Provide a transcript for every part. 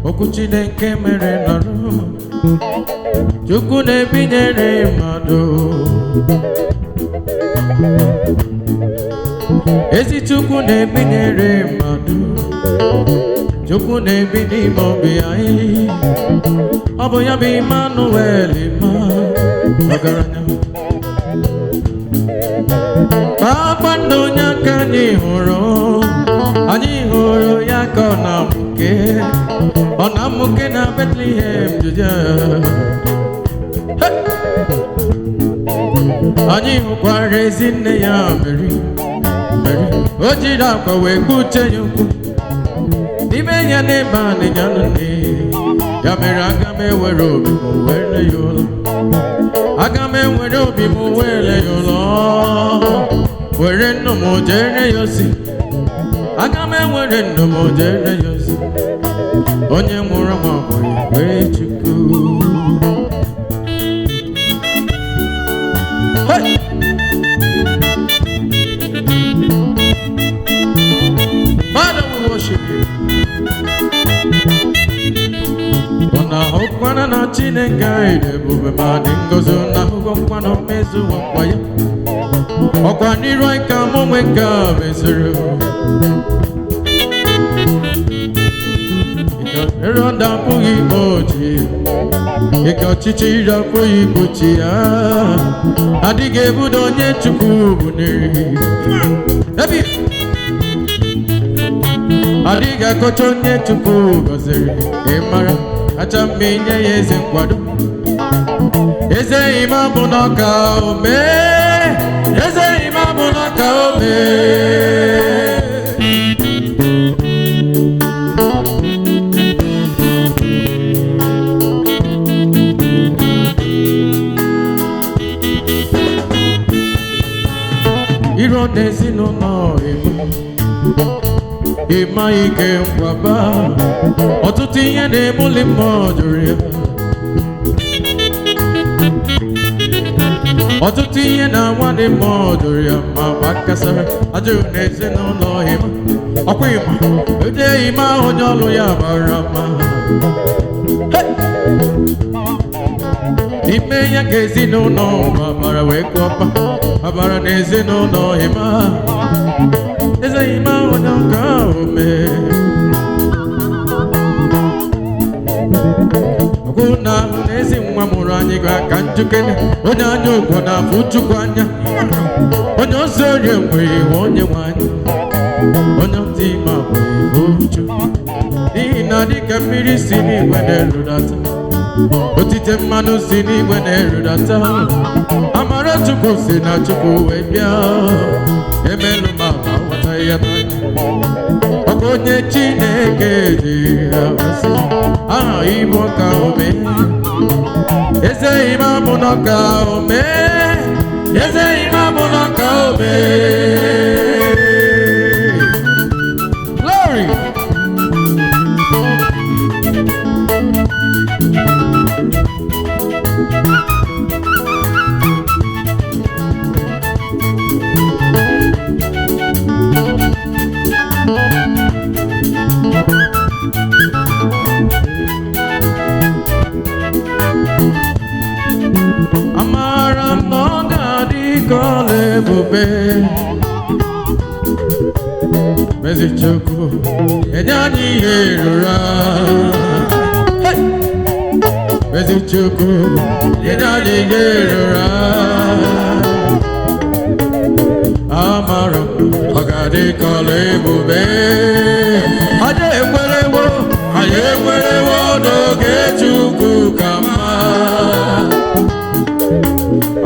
Okwu Chineke mere nọrọ Chukwu na-ebinyere mmadụ Ezi Chukwu na-ebinyere mmadụ Chukwu na-ebi n'ime obi anyị Ọ bụ ya bụ Emmanuel ma ọgaranya Kpakpando onye aka anyị hụrụ ya ka ọ na-amụke na Bethlehem Judea anyị hụkwara ezi nne ya Mary o jiri akwa wee kpuchie ya ukwu n'ime ya n'ebe a n'ịnya nne ya mere aga m ewere obi m were ya ụlọ aga m ewere obi m were ya ụlọ were nnu m jere ya ozi aga m ewere nnu m jere ya ozi onye nwụrụ m ọbụghị wee Chukwu Father, we worship you. Ọkwana na Chineke ebube ma dị ngozi na ahụhụ nkwana mezu nkwa ya ọkwa n'iru anyị ka mụ nwe nke a mezuru ike ọda apụghị igbochi ike ọchịchịrị apụghị igbochi ya adịghị ebudo onye Chukwu buniri adịghị akọcha onye Chukwu gọziri ịmara acha mgbe inye ya eze nkwado eze ime bụ n'ọka ome eze ime bụ n'ọka ome iro n'ezinụlọ ịma ike nkwaba ọtụtụ ihe na-emuli mmụọ jụrụ ya ọtụtụ ihe na-anwale mmụọ jụrụ ya ma gbakasara ajụrụ n'ezinụlọ ịma ọkwa ịma ede ịma onye ọlụ ya bara mma ime ya ka ezinụlọ gbabara wee kụọpa gbabara n'ezinụlọ ịma eze ịma onye nke ahụ mee ọgụ na ahụ n'ezi nwa mụrụ anyị ga aka njikere onye anya ụgwọ na-afụ Chukwu anya onye ọzọ orie nwere iwe onye nwanyị onye ntị ime abụghị Chukwu n'ihi na dịka mmiri si n'igwe na-erudata otite mmanụ si n'igwe na-erudata amara Chukwu si na Chukwu wee bịa emelu ma aghọta ya ọkụ onye Chineke ji asị aha Igbo ka ome eze ime abụ n'ọka ome eze ime abụ n'ọka ome glory amara n'ọga dịka ọla ebube mezi Chukwu enye anyị ihe rụra mezi Chukwu enye anyị ihe rụra amara ọga dịka ọla ebube anyị ekwerewo n'oge Chukwu ka mma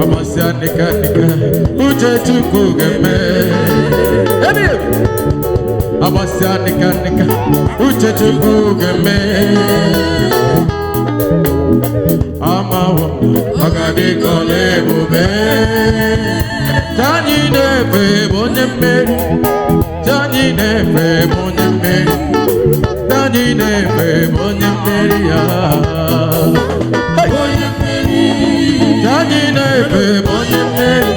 amasị nika uche Chukwu ga-eme amasị nika uche Chukwu ga-eme amawo ọ ga-adị ka ọla ebube anyị na-efe bụ onye mmeri anyị na-efe bụ onye mmeri anyị na-efe onye mmeri ya anyị na-efe onye mmeri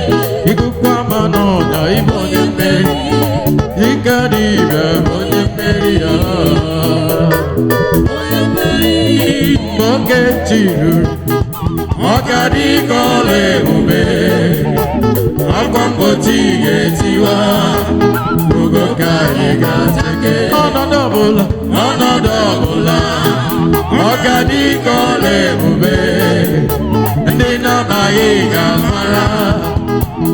ikuku ama n'ọnya ịbụ onye mmeri ike dibịa onye mmeri ya oge tiri ọ ga-adị ka ọla ebube akwa mgbochi ga-etiwa ogo ka anyị ga-atake ọnọdụ ọbụla ọ ga-adị ka ọla ebube ndị na-amaghị ga-amara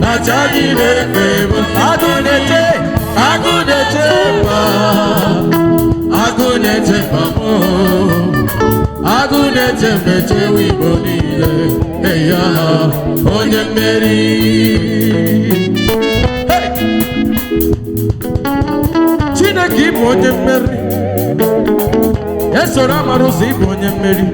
na chi anyị na-efe bụ agụ na-eche agụ na-eche mmechewe Igbo niile eya onye mmeri Chineke ịbụ onye mmeri esoro amara ụzọ ịbụ onye mmeri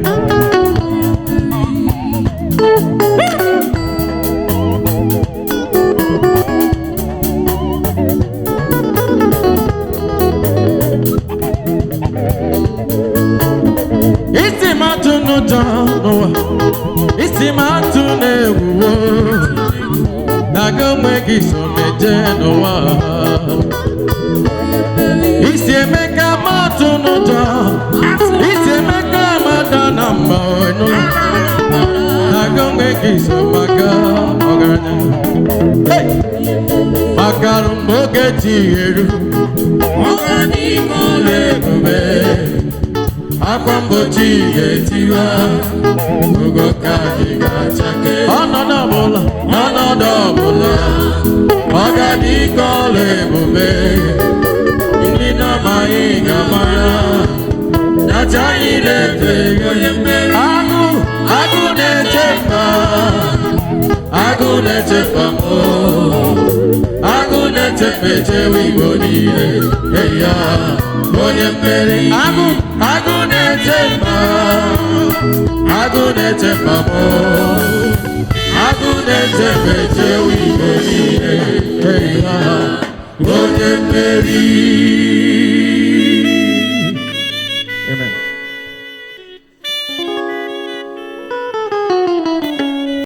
isi m atụ n'ụjọ n'ụwa isi m atụ na-egwuwo na-aga onwe gị so meje n'ụwa isi emeka m atụ n'ụjọ isi emeka amada na mma ọnụ na-aga onwe gị so maka ọgaranya maka mgbe oge tinyere ọla ebube akwa mgbochi ga-etiwa ogo ka anyị ga-achake ọnọdụ ọbụla ọ ga-adị ka ọla ebube ndị na-amaghị ga-amara na chi anyị na-efe onye mmeri agụ na-echefa agụ na-echefa echewe Igbo niile eya onye mmeri agụ na-echefa agụ na-echefa echewe Igbo niile eya onye mmeri